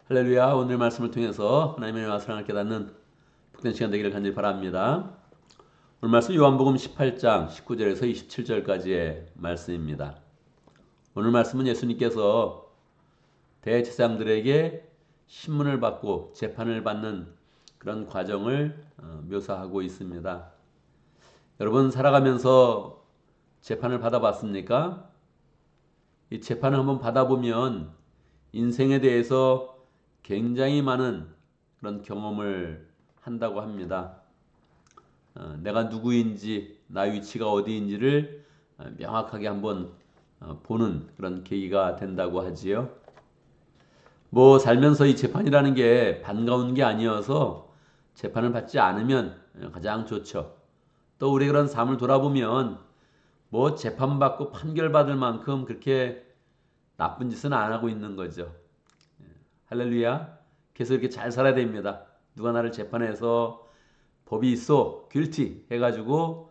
할렐루야. 오늘 말씀을 통해서 하나님의 은혜와 사랑을 깨닫는 복된 시간 되기를 간절히 바랍니다. 오늘 말씀 요한복음 18장 19절에서 27절까지의 말씀입니다. 오늘 말씀은 예수님께서 대제사장들에게 신문을 받고 재판을 받는 그런 과정을 묘사하고 있습니다. 여러분 살아가면서 재판을 받아봤습니까? 이 재판을 한번 받아보면 인생에 대해서 굉장히 많은 그런 경험을 한다고 합니다. 내가 누구인지, 나 위치가 어디인지를 명확하게 한번 보는 그런 계기가 된다고 하지요. 뭐 살면서 이 재판이라는 게 반가운 게 아니어서 재판을 받지 않으면 가장 좋죠. 또 우리 그런 삶을 돌아보면 뭐 재판받고 판결받을 만큼 그렇게 나쁜 짓은 안 하고 있는 거죠. 할렐루야. 그래서 이렇게 잘 살아야 됩니다. 누가 나를 재판해서 법이 있어, guilty 해가지고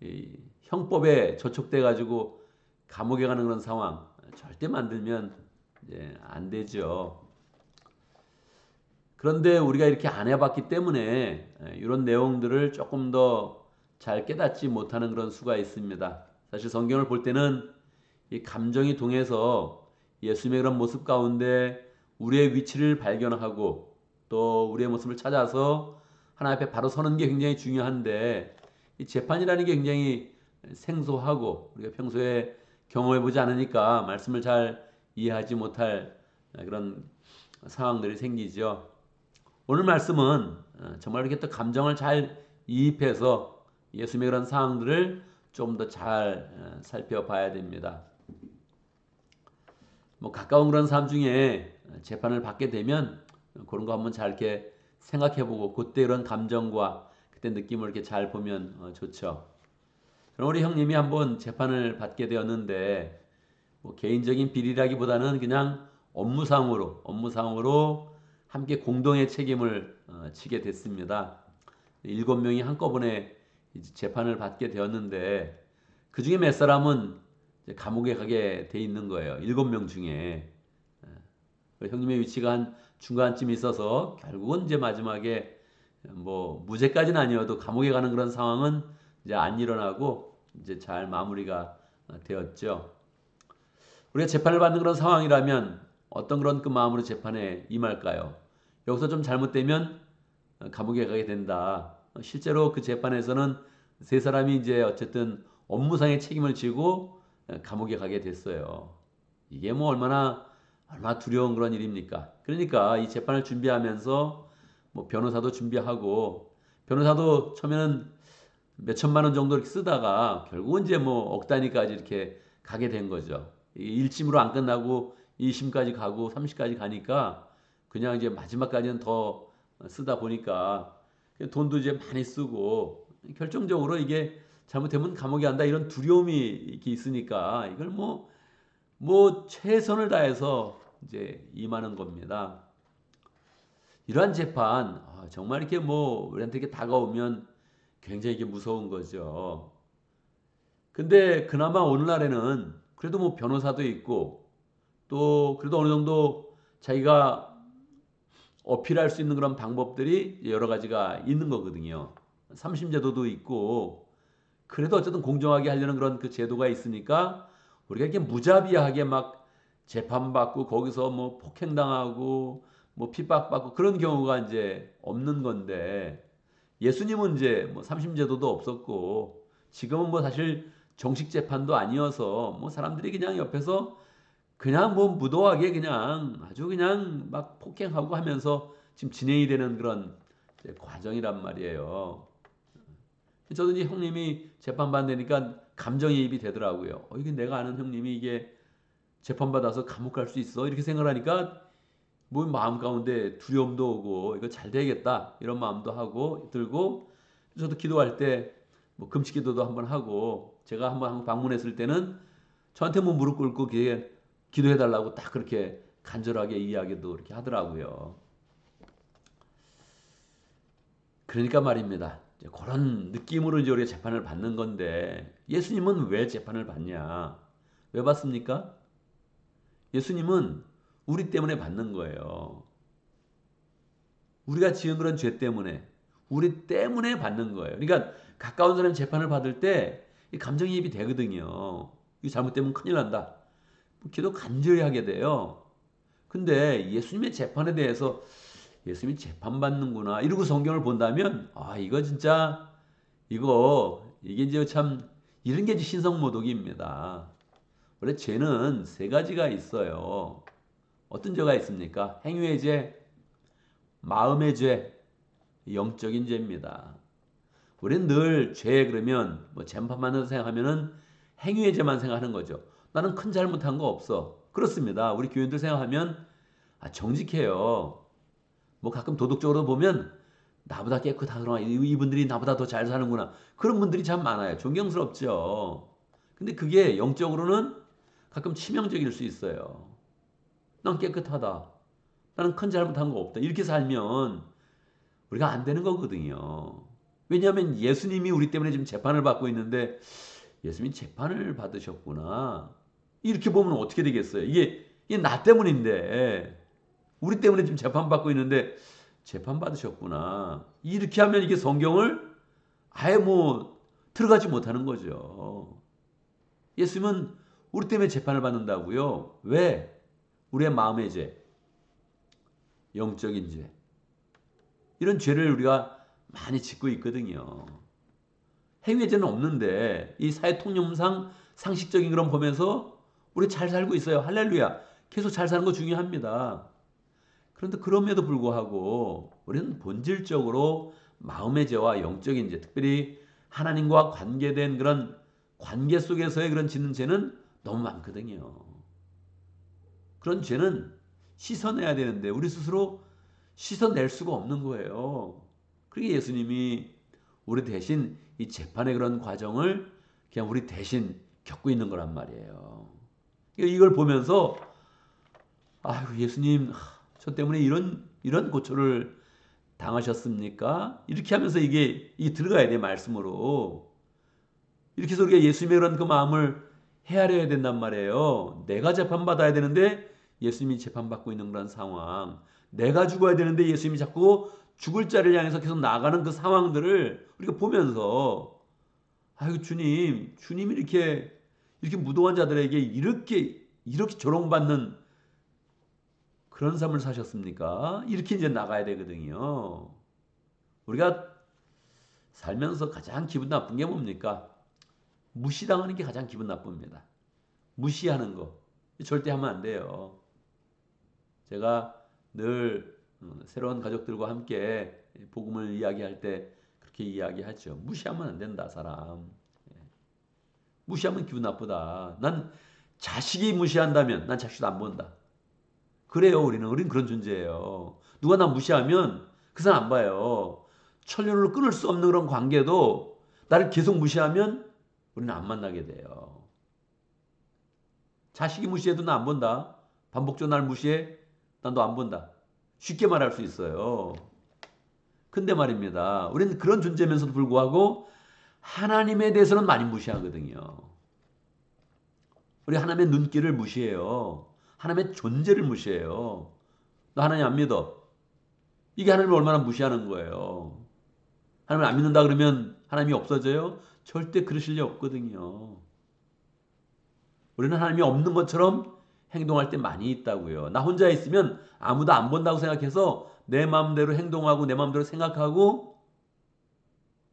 이 형법에 저촉돼가지고 감옥에 가는 그런 상황 절대 만들면 이제 안 되죠. 그런데 우리가 이렇게 안 해봤기 때문에 이런 내용들을 조금 더 잘 깨닫지 못하는 그런 수가 있습니다. 사실 성경을 볼 때는 이 감정이 동해서 예수님의 그런 모습 가운데 우리의 위치를 발견하고 또 우리의 모습을 찾아서 하나님 앞에 바로 서는 게 굉장히 중요한데 이 재판이라는 게 굉장히 생소하고 우리가 평소에 경험해 보지 않으니까 말씀을 잘 이해하지 못할 그런 상황들이 생기죠. 오늘 말씀은 정말 이렇게 또 감정을 잘 이입해서 예수님의 그런 상황들을 좀 더 잘 살펴봐야 됩니다. 뭐 가까운 그런 삶 중에 재판을 받게 되면 그런 거 한번 잘 이렇게 생각해보고 그때 이런 감정과 그때 느낌을 이렇게 잘 보면 좋죠. 그럼 우리 형님이 한번 재판을 받게 되었는데 뭐 개인적인 비리라기보다는 그냥 업무상으로 함께 공동의 책임을 지게 됐습니다. 7명이 한꺼번에 재판을 받게 되었는데 그 중에 몇 사람은 감옥에 가게 돼 있는 거예요. 7명 중에. 형님의 위치가 한 중간쯤 있어서 결국은 이제 마지막에 뭐 무죄까지는 아니어도 감옥에 가는 그런 상황은 이제 안 일어나고 이제 잘 마무리가 되었죠. 우리가 재판을 받는 그런 상황이라면 어떤 그런 그 마음으로 재판에 임할까요? 여기서 좀 잘못되면 감옥에 가게 된다. 실제로 그 재판에서는 세 사람이 이제 어쨌든 업무상의 책임을 지고 감옥에 가게 됐어요. 이게 뭐 얼마나 두려운 그런 일입니까? 그러니까 이 재판을 준비하면서 뭐 변호사도 준비하고 변호사도 처음에는 몇 천만 원 정도 이렇게 쓰다가 결국은 이제 뭐 억 단위까지 이렇게 가게 된 거죠. 1심으로 안 끝나고 2심까지 가고 3심까지 가니까 그냥 이제 마지막까지는 더 쓰다 보니까 돈도 이제 많이 쓰고 결정적으로 이게 잘못되면 감옥에 간다 이런 두려움이 이렇게 있으니까 이걸 뭐 최선을 다해서 이제 임하는 겁니다. 이러한 재판 정말 이렇게 뭐 우리한테 이렇게 다가오면 굉장히 이게 무서운 거죠. 근데 그나마 오늘날에는 그래도 뭐 변호사도 있고 또 그래도 어느 정도 자기가 어필할 수 있는 그런 방법들이 여러 가지가 있는 거거든요. 삼심제도도 있고 그래도 어쨌든 공정하게 하려는 그런 그 제도가 있으니까 우리가 이렇게 무자비하게 막 재판받고 거기서 뭐 폭행당하고 뭐 핍박받고 그런 경우가 이제 없는 건데 예수님은 이제 뭐 삼심제도도 없었고 지금은 뭐 사실 정식 재판도 아니어서 뭐 사람들이 그냥 옆에서 그냥 뭐 무도하게 그냥 아주 그냥 막 폭행하고 하면서 지금 진행이 되는 그런 과정이란 말이에요. 저도 이제 형님이 재판받으니까 감정이입이 되더라고요. 이게 내가 아는 형님이 이게 재판받아서 감옥 갈 수 있어? 이렇게 생각하니까 뭐 마음 가운데 두려움도 오고 이거 잘 되겠다 이런 마음도 하고 들고 저도 기도할 때 뭐 금식 기도도 한번 하고 제가 한번 방문했을 때는 저한테 뭐 무릎 꿇고 그게 기도해 달라고 딱 그렇게 간절하게 이야기도 이렇게 하더라고요. 그러니까 말입니다. 이제 그런 느낌으로 이제 우리가 재판을 받는 건데 예수님은 왜 재판을 받냐? 왜 받습니까? 예수님은 우리 때문에 받는 거예요. 우리가 지은 그런 죄 때문에, 우리 때문에 받는 거예요. 그러니까 가까운 사람이 재판을 받을 때 이 감정이입이 되거든요. 이거 잘못되면 큰일 난다. 기도 간절히 하게 돼요. 근데 예수님의 재판에 대해서 예수님이 재판받는구나 이러고 성경을 본다면 이거 진짜 이게 이제 참 이런 게 이제 신성모독입니다. 원래 죄는 세 가지가 있어요. 어떤 죄가 있습니까? 행위의 죄, 마음의 죄, 영적인 죄입니다. 우리는 늘 죄 그러면 뭐 재판받는다 생각하면은 행위의 죄만 생각하는 거죠. 나는 큰 잘못한 거 없어. 그렇습니다. 우리 교인들 생각하면 정직해요. 뭐 가끔 도덕적으로 보면 나보다 깨끗하구나. 이분들이 나보다 더 잘 사는구나. 그런 분들이 참 많아요. 존경스럽죠. 근데 그게 영적으로는 가끔 치명적일 수 있어요. 난 깨끗하다. 나는 큰 잘못한 거 없다. 이렇게 살면 우리가 안 되는 거거든요. 왜냐하면 예수님이 우리 때문에 지금 재판을 받고 있는데 예수님이 재판을 받으셨구나. 이렇게 보면 어떻게 되겠어요? 이게 나 때문인데 우리 때문에 지금 재판받고 있는데 재판받으셨구나. 이렇게 하면 이게 성경을 아예 뭐 들어가지 못하는 거죠. 예수님은 우리 때문에 재판을 받는다고요. 왜? 우리의 마음의 죄, 영적인 죄. 이런 죄를 우리가 많이 짓고 있거든요. 행위의 죄는 없는데 이 사회 통념상 상식적인 그런 보면서 우리 잘 살고 있어요. 할렐루야. 계속 잘 사는 거 중요합니다. 그런데 그럼에도 불구하고 우리는 본질적으로 마음의 죄와 영적인 죄, 특별히 하나님과 관계된 그런 관계 속에서의 그런 짓는 죄는 너무 많거든요. 그런 죄는 씻어내야 되는데 우리 스스로 씻어낼 수가 없는 거예요. 그러게 예수님이 우리 대신 이 재판의 그런 과정을 그냥 우리 대신 겪고 있는 거란 말이에요. 이걸 보면서 아유 예수님 저 때문에 이런 고초를 당하셨습니까? 이렇게 하면서 이게 들어가야 돼 말씀으로. 이렇게 해서 우리가 예수님의 그런 그 마음을 헤아려야 된단 말이에요. 내가 재판받아야 되는데 예수님이 재판받고 있는 그런 상황. 내가 죽어야 되는데 예수님이 자꾸 죽을 자를 향해서 계속 나가는 그 상황들을 우리가 보면서 아유 주님이 이렇게 무도한 자들에게 이렇게 조롱받는 그런 삶을 사셨습니까? 이렇게 이제 나가야 되거든요. 우리가 살면서 가장 기분 나쁜 게 뭡니까? 무시당하는 게 가장 기분 나쁩니다. 무시하는 거. 절대 하면 안 돼요. 제가 늘 새로운 가족들과 함께 복음을 이야기할 때 그렇게 이야기하죠. 무시하면 안 된다, 사람. 무시하면 기분 나쁘다. 난 자식이 무시한다면 난 자식도 안 본다. 그래요, 우리는 그런 존재예요. 누가 나 무시하면 그 사람 안 봐요. 천년으로 끊을 수 없는 그런 관계도 나를 계속 무시하면 우리는 안 만나게 돼요. 자식이 무시해도 나 안 본다. 반복적으로 날 무시해? 난 너 안 본다. 쉽게 말할 수 있어요. 근데 말입니다. 우리는 그런 존재면서도 불구하고 하나님에 대해서는 많이 무시하거든요. 우리 하나님의 눈길을 무시해요. 하나님의 존재를 무시해요. 너 하나님 안 믿어. 이게 하나님을 얼마나 무시하는 거예요. 하나님을 안 믿는다 그러면 하나님이 없어져요? 절대 그러실 리 없거든요. 우리는 하나님이 없는 것처럼 행동할 때 많이 있다고요. 나 혼자 있으면 아무도 안 본다고 생각해서 내 마음대로 행동하고 내 마음대로 생각하고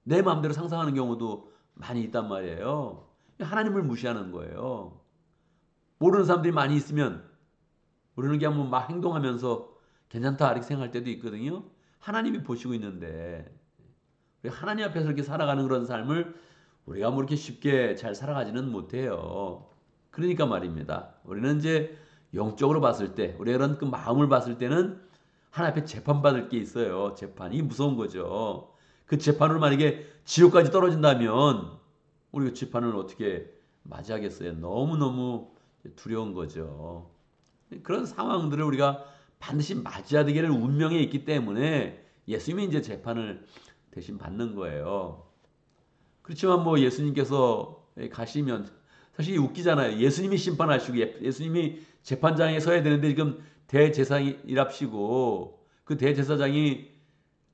내 마음대로 상상하는 경우도 많이 있단 말이에요. 하나님을 무시하는 거예요. 모르는 사람들이 많이 있으면 우리는 그냥 뭐 막 행동하면서 괜찮다 이렇게 생각할 때도 있거든요. 하나님이 보시고 있는데 우리 하나님 앞에서 이렇게 살아가는 그런 삶을 우리가 뭐 이렇게 쉽게 잘 살아가지는 못해요. 그러니까 말입니다. 우리는 이제 영적으로 봤을 때, 우리가 그런 그 마음을 봤을 때는 하나님 앞에 재판받을 게 있어요. 재판. 이 무서운 거죠. 그 재판으로 만약에 지옥까지 떨어진다면 우리가 재판을 어떻게 맞이하겠어요? 너무너무 두려운 거죠. 그런 상황들을 우리가 반드시 맞이해야 되기를 운명에 있기 때문에 예수님이 이제 재판을 대신 받는 거예요. 그렇지만 뭐 예수님께서 가시면 사실 웃기잖아요. 예수님이 심판하시고 예수님이 재판장에 서야 되는데 지금 대제사장이랍시고 그 대제사장이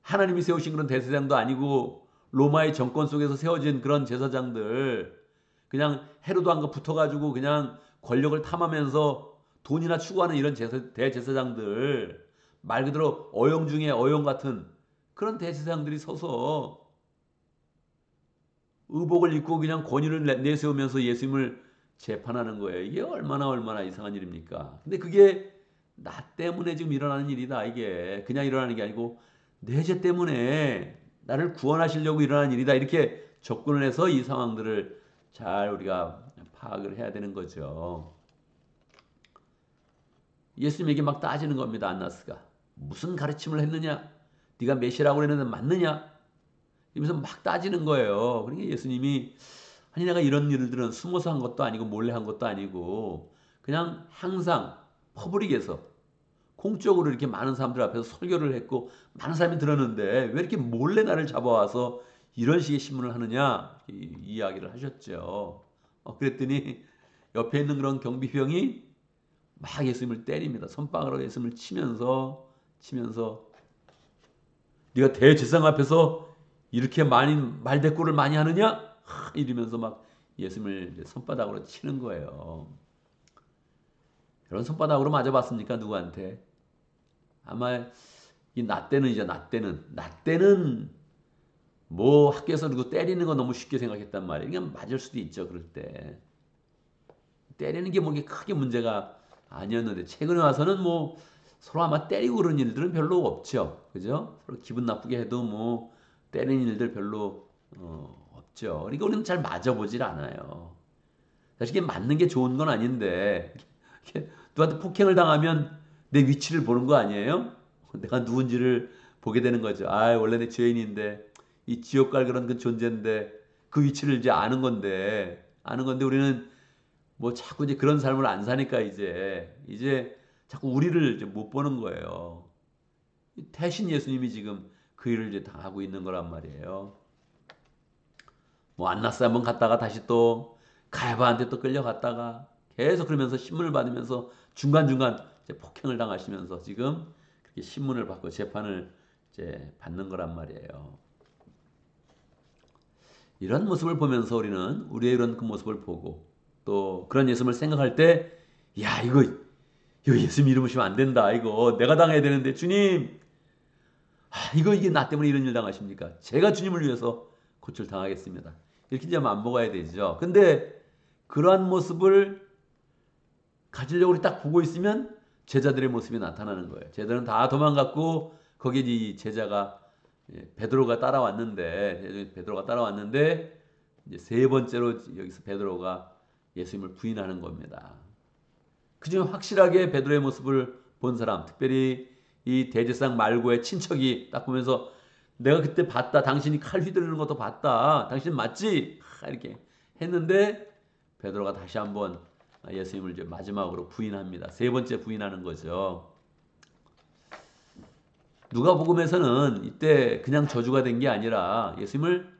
하나님이 세우신 그런 대제사장도 아니고 로마의 정권 속에서 세워진 그런 제사장들, 그냥 헤로도 한거 붙어가지고 그냥 권력을 탐하면서 돈이나 추구하는 이런 대제사장들, 말 그대로 어용 중에 어용 같은 그런 대제사장들이 서서 의복을 입고 그냥 권위를 내세우면서 예수님을 재판하는 거예요. 이게 얼마나 이상한 일입니까? 근데 그게 나 때문에 지금 일어나는 일이다. 이게 그냥 일어나는 게 아니고 내 죄 때문에 나를 구원하시려고 일어나는 일이다. 이렇게 접근을 해서 이 상황들을 잘 우리가 파악을 해야 되는 거죠. 예수님에게 막 따지는 겁니다. 안나스가. 무슨 가르침을 했느냐? 네가 메시라고 그랬는데 맞느냐? 이러면서 막 따지는 거예요. 그러니까 예수님이 아니 내가 이런 일들은 숨어서 한 것도 아니고 몰래 한 것도 아니고 그냥 항상 퍼블릭에서 공적으로 이렇게 많은 사람들 앞에서 설교를 했고 많은 사람이 들었는데 왜 이렇게 몰래 나를 잡아와서 이런 식의 신문을 하느냐 이야기를 하셨죠. 그랬더니 옆에 있는 그런 경비병이 막 예수님을 때립니다. 손바닥으로 예수님을 치면서 네가 대제사장 앞에서 이렇게 많이 말대꾸를 많이 하느냐? 이러면서 막 예수님을 손바닥으로 치는 거예요. 그런 손바닥으로 맞아봤습니까? 누구한테? 아마 이 나 때는 뭐 학교에서 누구 때리는 거 너무 쉽게 생각했단 말이에요. 그냥 맞을 수도 있죠. 그럴 때 때리는 게 뭐 크게 문제가 아니었는데 최근에 와서는 뭐 서로 아마 때리고 그런 일들은 별로 없죠. 그죠? 서로 기분 나쁘게 해도 뭐 때리는 일들 별로 없죠. 그러니까 우리는 잘 맞아보질 않아요. 사실 이게 맞는 게 좋은 건 아닌데 누구한테 폭행을 당하면 내 위치를 보는 거 아니에요? 내가 누군지를 보게 되는 거죠. 아, 원래 내 죄인인데 이 지옥 갈 그런 그 존재인데 그 위치를 이제 아는 건데 우리는 뭐 자꾸 이제 그런 삶을 안 사니까 이제 자꾸 우리를 이제 못 보는 거예요. 대신 예수님이 지금 그 일을 이제 당하고 있는 거란 말이에요. 뭐 안나스 한번 갔다가 다시 또 가야바한테 또 끌려갔다가 계속 그러면서 신문을 받으면서 중간중간 이제 폭행을 당하시면서 지금 그렇게 신문을 받고 재판을 이제 받는 거란 말이에요. 이런 모습을 보면서 우리는 우리의 이런 그 모습을 보고 또 그런 예수님을 생각할 때, 야, 이거 예수님 이름 으시면 안 된다. 이거 내가 당해야 되는데 주님, 이게 나 때문에 이런 일 당하십니까? 제가 주님을 위해서 고초를 당하겠습니다. 이렇게 이제 안 먹어야 되죠. 근데 그러한 모습을 가지려고 우리 딱 보고 있으면 제자들의 모습이 나타나는 거예요. 제자들은 다 도망갔고 거기에 이 제자가 베드로가 따라왔는데 이제 세 번째로 여기서 베드로가 예수님을 부인하는 겁니다. 그중에 확실하게 베드로의 모습을 본 사람, 특별히 이 대제사장 말고의 친척이 딱 보면서 내가 그때 봤다. 당신이 칼 휘두르는 것도 봤다. 당신 맞지? 이렇게 했는데 베드로가 다시 한번 예수님을 이제 마지막으로 부인합니다. 세 번째 부인하는 거죠. 누가복음에서는 이때 그냥 저주가 된 게 아니라 예수님을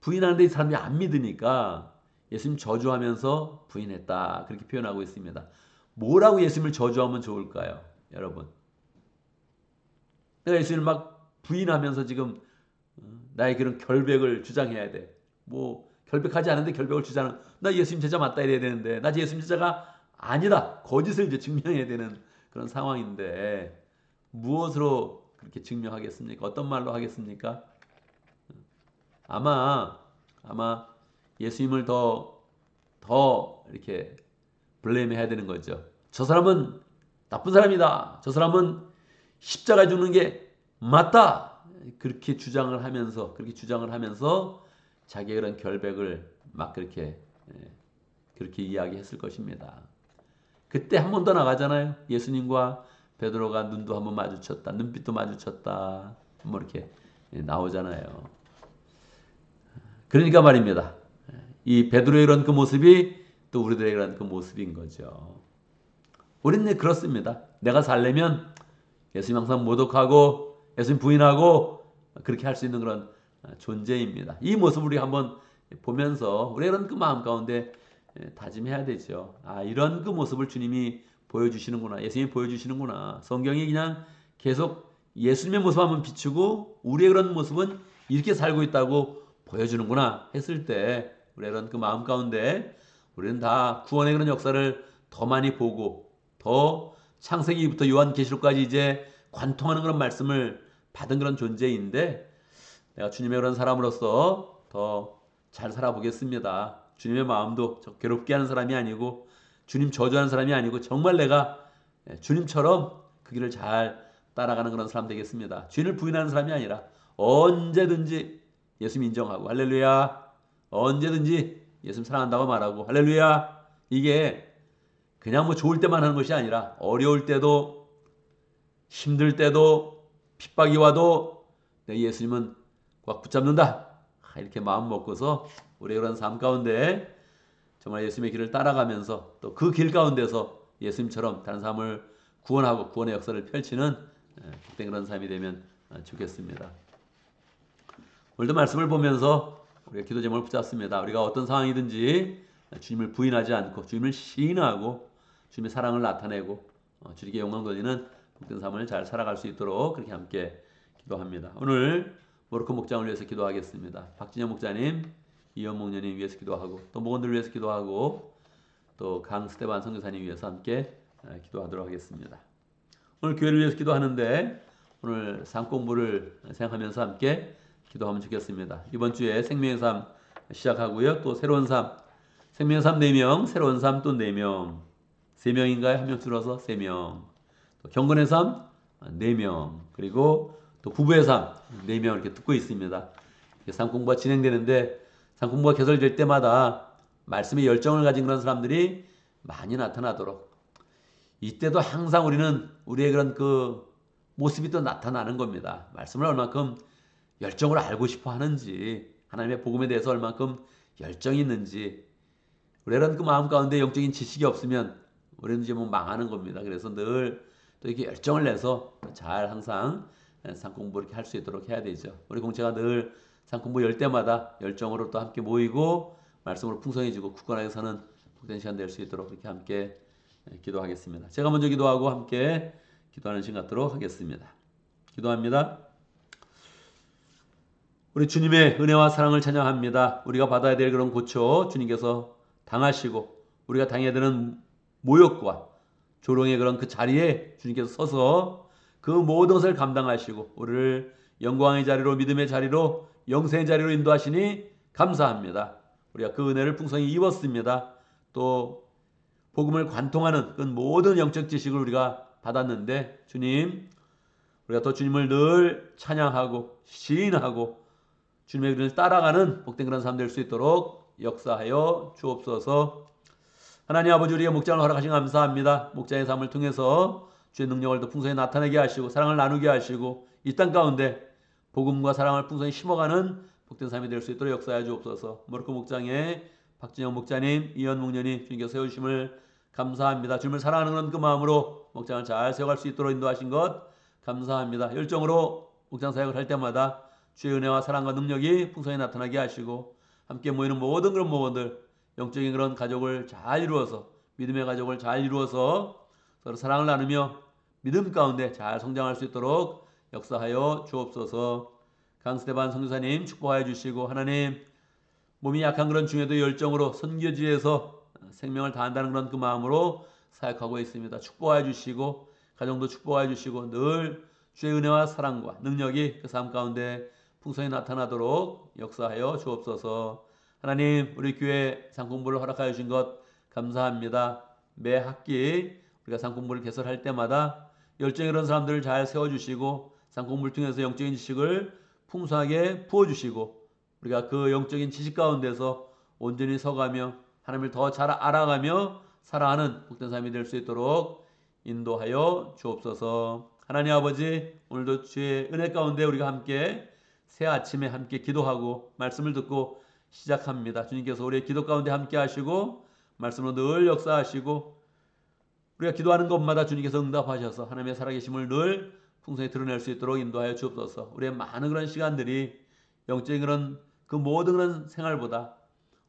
부인하는데 이 사람이 안 믿으니까 예수님 저주하면서 부인했다. 그렇게 표현하고 있습니다. 뭐라고 예수님을 저주하면 좋을까요? 여러분. 내가 예수님을 막 부인하면서 지금 나의 그런 결백을 주장해야 돼. 뭐 결백하지 않은데 결백을 주장하는 나 예수님 제자 맞다 이래야 되는데 나 예수님 제자가 아니다. 거짓을 이제 증명해야 되는 그런 상황인데 무엇으로 그렇게 증명하겠습니까? 어떤 말로 하겠습니까? 아마 예수님을 더 이렇게 블레임해야 되는 거죠. 저 사람은 나쁜 사람이다. 저 사람은 십자가에 죽는 게 맞다. 그렇게 주장을 하면서 자기의 그런 결백을 막 그렇게 이야기했을 것입니다. 그때 한 번 더 나가잖아요. 예수님과 베드로가 눈도 한번 마주쳤다. 눈빛도 마주쳤다. 뭐 이렇게 나오잖아요. 그러니까 말입니다. 이 베드로의 이런 그 모습이 또 우리들의 이런 그 모습인 거죠. 우리는 그렇습니다. 내가 살려면 예수님 항상 모독하고 예수님 부인하고 그렇게 할 수 있는 그런 존재입니다. 이 모습을 우리 한번 보면서 우리 이런 그 마음 가운데 다짐해야 되죠. 이런 그 모습을 주님이 보여주시는구나. 예수님이 보여주시는구나. 성경이 그냥 계속 예수님의 모습 한번 비추고 우리의 그런 모습은 이렇게 살고 있다고 보여주는구나 했을 때 우리의 그런 그 마음 가운데 우리는 다 구원의 그런 역사를 더 많이 보고 더 창세기부터 요한계시록까지 이제 관통하는 그런 말씀을 받은 그런 존재인데 내가 주님의 그런 사람으로서 더 잘 살아보겠습니다. 주님의 마음도 괴롭게 하는 사람이 아니고 주님 저주하는 사람이 아니고 정말 내가 주님처럼 그 길을 잘 따라가는 그런 사람 되겠습니다. 주인을 부인하는 사람이 아니라 언제든지 예수님 인정하고 할렐루야, 언제든지 예수님 사랑한다고 말하고 할렐루야. 이게 그냥 뭐 좋을 때만 하는 것이 아니라 어려울 때도 힘들 때도 핍박이 와도 내 예수님은 꽉 붙잡는다. 이렇게 마음 먹고서 우리의 그런 삶 가운데 정말 예수님의 길을 따라가면서 또 그 길 가운데서 예수님처럼 다른 삶을 구원하고 구원의 역사를 펼치는 복된 그런 삶이 되면 좋겠습니다. 오늘도 말씀을 보면서 우리가 기도 제목을 붙잡습니다. 우리가 어떤 상황이든지 주님을 부인하지 않고 주님을 시인하고 주님의 사랑을 나타내고 주님께 영광 돌리는 복된 삶을 잘 살아갈 수 있도록 그렇게 함께 기도합니다. 오늘 모로코 목장을 위해서 기도하겠습니다. 박진영 목자님, 이현 목녀님 위해서 기도하고 또 목원들 위해서 기도하고 또 강스테반 선교사님 위해서 함께 기도하도록 하겠습니다. 오늘 교회를 위해서 기도하는데 오늘 삶 공부를 생각하면서 함께 기도하면 좋겠습니다. 이번 주에 생명의 삶 시작하고요. 또 새로운 삶, 생명의 삶 4명, 새로운 삶 또 4명, 3명인가요? 한 명 줄어서 3명, 또 경건의 삶 4명, 그리고 또 부부의 삶 4명 이렇게 듣고 있습니다. 삶 공부가 진행되는데 삶 공부가 개설될 때마다 말씀의 열정을 가진 그런 사람들이 많이 나타나도록 이때도 항상 우리는 우리의 그런 그 모습이 또 나타나는 겁니다. 말씀을 얼만큼 열정을 알고 싶어 하는지 하나님의 복음에 대해서 얼만큼 열정이 있는지 우리는 그 마음 가운데 영적인 지식이 없으면 우리는 이제 뭐 망하는 겁니다. 그래서 늘 또 이렇게 열정을 내서 잘 항상 상 공부 이렇게 할 수 있도록 해야 되죠. 우리 공체가 늘 상 공부 열 때마다 열정으로 또 함께 모이고 말씀으로 풍성해지고 굳건하게 사는 복된 시간 될 수 있도록 그렇게 함께 기도하겠습니다. 제가 먼저 기도하고 함께 기도하는 시간 갖도록 하겠습니다. 기도합니다. 우리 주님의 은혜와 사랑을 찬양합니다. 우리가 받아야 될 그런 고초 주님께서 당하시고 우리가 당해야 되는 모욕과 조롱의 그런 그 자리에 주님께서 서서 그 모든 것을 감당하시고 우리를 영광의 자리로 믿음의 자리로 영생의 자리로 인도하시니 감사합니다. 우리가 그 은혜를 풍성히 입었습니다. 또 복음을 관통하는 그 모든 영적 지식을 우리가 받았는데 주님 우리가 또 주님을 늘 찬양하고 시인하고 주님의 길을 따라가는 복된 그런 삶 될 수 있도록 역사하여 주옵소서. 하나님 아버지 우리의 목장을 허락하신 감사합니다. 목장의 삶을 통해서 주의 능력을 더 풍성히 나타내게 하시고 사랑을 나누게 하시고 이 땅 가운데 복음과 사랑을 풍성히 심어가는 복된 삶이 될 수 있도록 역사하여 주옵소서. 모로코 목장의 박진영 목자님, 이현 목련이 주님께서 세우심을 감사합니다. 주님을 사랑하는 그런 그 마음으로 목장을 잘 세워갈 수 있도록 인도하신 것 감사합니다. 열정으로 목장 사역을 할 때마다 주의 은혜와 사랑과 능력이 풍성히 나타나게 하시고 함께 모이는 모든 그런 모원들 영적인 그런 가족을 잘 이루어서 믿음의 가족을 잘 이루어서 서로 사랑을 나누며 믿음 가운데 잘 성장할 수 있도록 역사하여 주옵소서. 강스테반 선교사님 축복하여 주시고 하나님 몸이 약한 그런 중에도 열정으로 선교지에서 생명을 다한다는 그런 그 마음으로 사역하고 있습니다. 축복하여 주시고 가정도 축복하여 주시고 늘 주의 은혜와 사랑과 능력이 그 삶 가운데 풍성히 나타나도록 역사하여 주옵소서. 하나님 우리 교회 상공부를 허락하여 주신 것 감사합니다. 매 학기 우리가 상공부를 개설할 때마다 열정이 이런 사람들을 잘 세워주시고 상공부를 통해서 영적인 지식을 풍성하게 부어주시고 우리가 그 영적인 지식 가운데서 온전히 서가며 하나님을 더 잘 알아가며 살아가는 복된 삶이 될 수 있도록 인도하여 주옵소서. 하나님 아버지 오늘도 주의 은혜 가운데 우리가 함께 새 아침에 함께 기도하고 말씀을 듣고 시작합니다. 주님께서 우리의 기도 가운데 함께 하시고 말씀으로 늘 역사하시고 우리가 기도하는 것마다 주님께서 응답하셔서 하나님의 살아계심을 늘 풍성히 드러낼 수 있도록 인도하여 주옵소서. 우리의 많은 그런 시간들이 영적인 그런 그 모든 그런 생활보다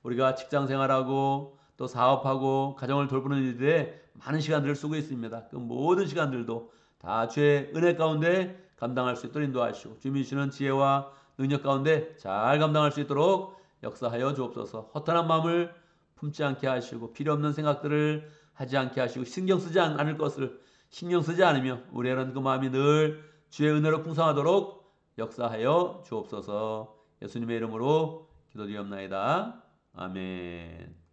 우리가 직장 생활하고 또 사업하고 가정을 돌보는 일들에 많은 시간들을 쓰고 있습니다. 그 모든 시간들도 다 주의 은혜 가운데 감당할 수 있도록 인도하시고 주님이 주시는 지혜와 능력 가운데 잘 감당할 수 있도록 역사하여 주옵소서. 허탄한 마음을 품지 않게 하시고 필요 없는 생각들을 하지 않게 하시고 신경 쓰지 않을 것을 신경 쓰지 않으며 우리의 그 마음이 늘 주의 은혜로 풍성하도록 역사하여 주옵소서. 예수님의 이름으로 기도드리옵나이다. 아멘.